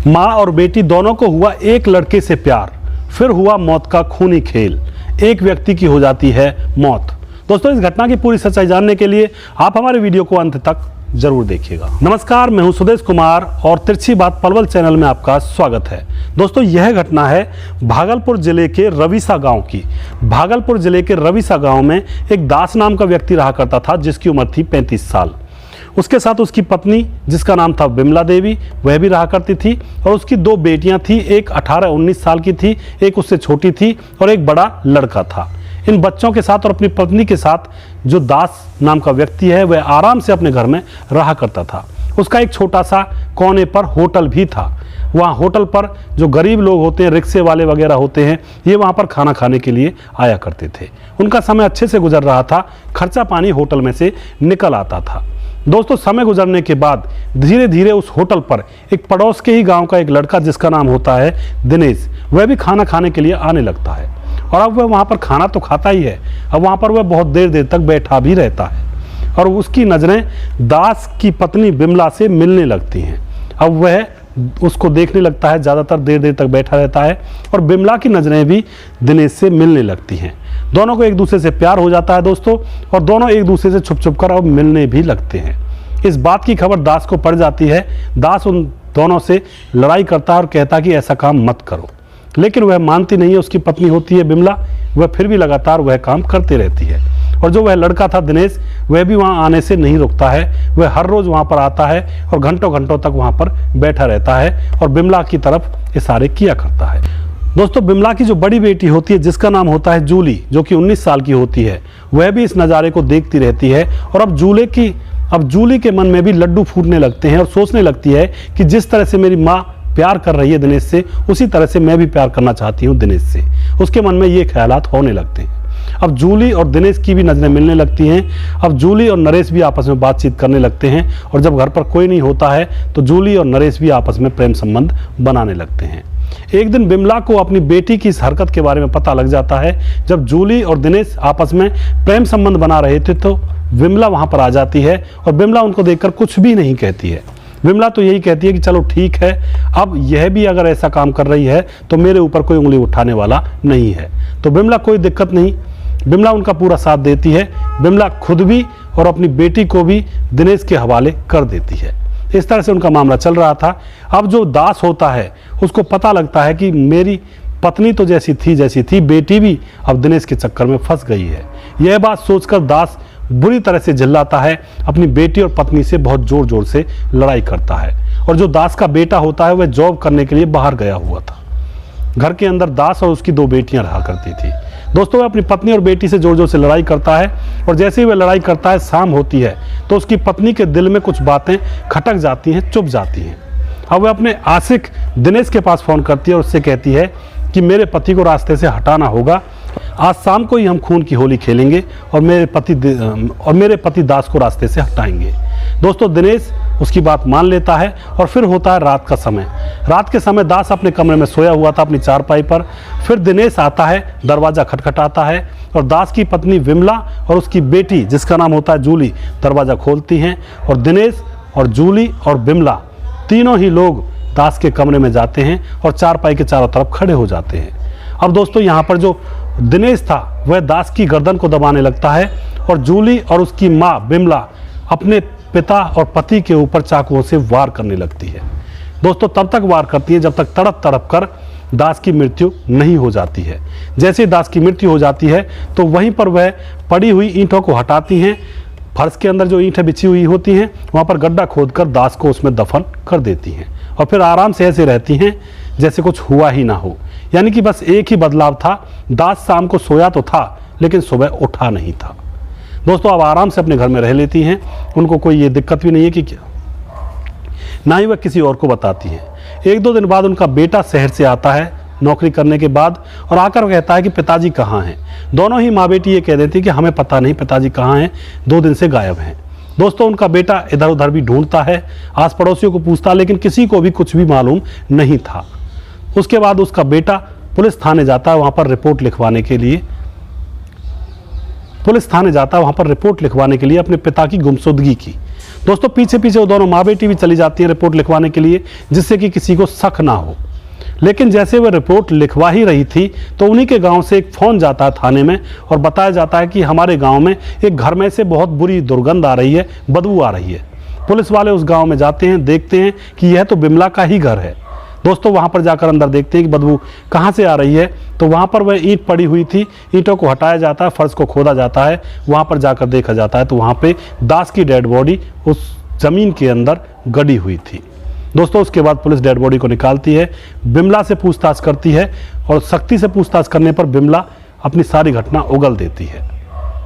माँ और बेटी दोनों को हुआ एक लड़के से प्यार, फिर हुआ मौत का खूनी खेल, एक व्यक्ति की हो जाती है मौत। दोस्तों, इस घटना की पूरी सच्चाई जानने के लिए आप हमारे वीडियो को अंत तक जरूर देखिएगा। नमस्कार, मैं हूं सुदेश कुमार और तिरछी बात पलवल चैनल में आपका स्वागत है। दोस्तों, यह घटना है भागलपुर जिले के रविसा गांव की। भागलपुर जिले के रविसा गांव में एक दास नाम का व्यक्ति रहा करता था, जिसकी उम्र थी 35 साल। उसके साथ उसकी पत्नी, जिसका नाम था विमला देवी, वह भी रहा करती थी और उसकी दो बेटियां थी। एक 18-19 साल की थी, एक उससे छोटी थी और एक बड़ा लड़का था। इन बच्चों के साथ और अपनी पत्नी के साथ जो दास नाम का व्यक्ति है, वह आराम से अपने घर में रहा करता था। उसका एक छोटा सा कोने पर होटल भी था। वहाँ होटल पर जो गरीब लोग होते हैं, रिक्शे वाले वगैरह होते हैं, ये वहाँ पर खाना खाने के लिए आया करते थे। उनका समय अच्छे से गुजर रहा था, खर्चा पानी होटल में से निकल आता था। दोस्तों, समय गुजरने के बाद धीरे धीरे उस होटल पर एक पड़ोस के ही गांव का एक लड़का, जिसका नाम होता है दिनेश, वह भी खाना खाने के लिए आने लगता है। और अब वह वहाँ पर खाना तो खाता ही है, अब वहाँ पर वह बहुत देर देर तक बैठा भी रहता है और उसकी नज़रें दास की पत्नी विमला से मिलने लगती हैं। अब वह उसको देखने लगता है, ज़्यादातर देर देर तक बैठा रहता है और विमला की नज़रें भी दिनेश से मिलने लगती हैं। दोनों को एक दूसरे से प्यार हो जाता है दोस्तों, और दोनों एक दूसरे से छुप छुप कर अब मिलने भी लगते हैं। इस बात की खबर दास को पड़ जाती है। दास उन दोनों से लड़ाई करता है और कहता है कि ऐसा काम मत करो, लेकिन वह मानती नहीं है। उसकी पत्नी होती है विमला, वह फिर भी लगातार वह काम करती रहती है। और जो वह लड़का था दिनेश, वह भी वहाँ आने से नहीं रुकता है। वह हर रोज़ वहाँ पर आता है और घंटों घंटों तक वहाँ पर बैठा रहता है और विमला की तरफ इशारे किया करता है। दोस्तों, विमला की जो बड़ी बेटी होती है, जिसका नाम होता है जूली, जो कि 19 साल की होती है, वह भी इस नज़ारे को देखती रहती है। और अब जूली के मन में भी लड्डू फूटने लगते हैं और सोचने लगती है कि जिस तरह से मेरी माँ प्यार कर रही है दिनेश से, उसी तरह से मैं भी प्यार करना चाहती हूँ दिनेश से। उसके मन में ये ख्यालात होने लगते हैं। अब जूली और दिनेश की भी नज़रें मिलने लगती हैं। अब जूली और नरेश भी आपस में बातचीत करने लगते हैं और जब घर पर कोई नहीं होता है तो जूली और नरेश भी आपस में प्रेम संबंध बनाने लगते हैं। एक दिन विमला को अपनी बेटी की इस हरकत के बारे में पता लग जाता है। जब जूली और दिनेश आपस में प्रेम संबंध बना रहे थे तो विमला वहाँ पर आ जाती है और विमला उनको देखकर कुछ भी नहीं कहती है। विमला तो यही कहती है कि चलो ठीक है, अब यह भी अगर ऐसा काम कर रही है तो मेरे ऊपर कोई उंगली उठाने वाला नहीं है। तो विमला कोई दिक्कत नहीं, विमला उनका पूरा साथ देती है। विमला खुद भी और अपनी बेटी को भी दिनेश के हवाले कर देती है। इस तरह से उनका मामला चल रहा था। अब जो दास होता है, उसको पता लगता है कि मेरी पत्नी तो जैसी थी, बेटी भी अब दिनेश के चक्कर में फंस गई है। यह बात सोचकर दास बुरी तरह से झल्लाता है, अपनी बेटी और पत्नी से बहुत जोर जोर से लड़ाई करता है। और जो दास का बेटा होता है, वह जॉब करने के लिए बाहर गया हुआ था। घर के अंदर दास और उसकी दो बेटियां रहा करती थी। दोस्तों, वह अपनी पत्नी और बेटी से जोर जोर से लड़ाई करता है और जैसे ही वह लड़ाई करता है, शाम होती है तो उसकी पत्नी के दिल में कुछ बातें खटक जाती हैं, चुप जाती हैं। अब वह अपने आशिक दिनेश के पास फ़ोन करती है और उससे कहती है कि मेरे पति को रास्ते से हटाना होगा। आज शाम को ही हम खून की होली खेलेंगे और मेरे पति दास को रास्ते से हटाएंगे। दोस्तों, दिनेश उसकी बात मान लेता है और फिर होता है रात का समय। रात के समय दास अपने कमरे में सोया हुआ था, अपनी चारपाई पर। फिर दिनेश आता है, दरवाज़ा खटखटाता है और दास की पत्नी विमला और उसकी बेटी, जिसका नाम होता है जूली, दरवाज़ा खोलती हैं और दिनेश और जूली और विमला तीनों ही लोग दास के कमरे में जाते हैं और चारपाई के चारों तरफ खड़े हो जाते हैं। अब दोस्तों, यहाँ पर जो दिनेश था, वह दास की गर्दन को दबाने लगता है और जूली और उसकी माँ विमला अपने पिता और पति के ऊपर चाकुओं से वार करने लगती है। दोस्तों, तब तक वार करती है जब तक तड़प तड़प कर दास की मृत्यु नहीं हो जाती है। जैसे दास की मृत्यु हो जाती है तो वहीं पर वह पड़ी हुई ईंटों को हटाती हैं। फर्श के अंदर जो ईंटें बिछी हुई होती हैं, वहाँ पर गड्ढा खोदकर दास को उसमें दफन कर देती हैं और फिर आराम से ऐसे रहती हैं जैसे कुछ हुआ ही ना हो। यानी कि बस एक ही बदलाव था, दास शाम को सोया तो था लेकिन सुबह उठा नहीं था। दोस्तों, अब आराम से अपने घर में रह लेती हैं। उनको कोई ये दिक्कत भी नहीं है कि क्या, ना ही वह किसी और को बताती हैं। 1-2 दिन बाद उनका बेटा शहर से आता है नौकरी करने के बाद और आकर कहता है कि पिताजी कहाँ हैं। दोनों ही माँ बेटी ये कह देती कि हमें पता नहीं पिताजी कहाँ हैं, 2 दिन से गायब हैं। दोस्तों, उनका बेटा इधर उधर भी ढूंढता है, आस पड़ोसियों को पूछता, लेकिन किसी को भी कुछ भी मालूम नहीं था। उसके बाद उसका बेटा पुलिस थाने जाता है, वहाँ पर रिपोर्ट लिखवाने के लिए अपने पिता की गुमशुदगी की। दोस्तों पीछे पीछे वो दोनों माँ बेटी भी चली जाती हैं रिपोर्ट लिखवाने के लिए, जिससे कि किसी को शक ना हो। लेकिन जैसे वह रिपोर्ट लिखवा ही रही थी तो उन्हीं के गांव से एक फ़ोन जाता है थाने में और बताया जाता है कि हमारे गांव में एक घर में से बहुत बुरी दुर्गंध आ रही है, बदबू आ रही है। पुलिस वाले उस गांव में जाते हैं, देखते हैं कि यह तो बिमला का ही घर है। दोस्तों वहां पर जाकर अंदर देखते हैं कि बदबू कहां से आ रही है, तो वहां पर वह ईंट पड़ी हुई थी। ईंटों को हटाया जाता है, फर्श को खोदा जाता है, वहां पर जाकर देखा जाता है तो वहां पे दास की डेड बॉडी उस जमीन के अंदर गड़ी हुई थी। दोस्तों उसके बाद पुलिस डेड बॉडी को निकालती है, बिमला से पूछताछ करती है और सख्ती से पूछताछ करने पर बिमला अपनी सारी घटना उगल देती है।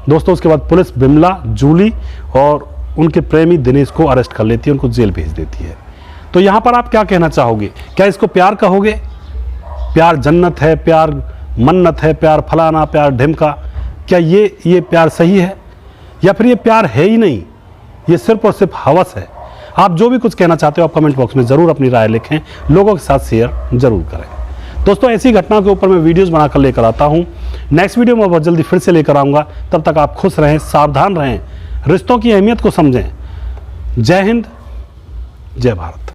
दोस्तों उसके बाद पुलिस बिमला, जूली और उनके प्रेमी दिनेश को अरेस्ट कर लेती है, उनको जेल भेज देती है। तो यहाँ पर आप क्या कहना चाहोगे? क्या इसको प्यार कहोगे? प्यार जन्नत है, प्यार मन्नत है, प्यार फलाना, प्यार ढिमका? क्या ये प्यार सही है, या फिर ये प्यार है ही नहीं, ये सिर्फ और सिर्फ हवस है? आप जो भी कुछ कहना चाहते हो आप कमेंट बॉक्स में ज़रूर अपनी राय लिखें, लोगों के साथ शेयर ज़रूर करें। दोस्तों ऐसी घटना के ऊपर मैं वीडियोस बनाकर लेकर आता हूं। नेक्स्ट वीडियो में बहुत जल्दी फिर से लेकर आऊँगा। तब तक आप खुश रहें, सावधान रहें, रिश्तों की अहमियत को समझें। जय हिंद, जय भारत।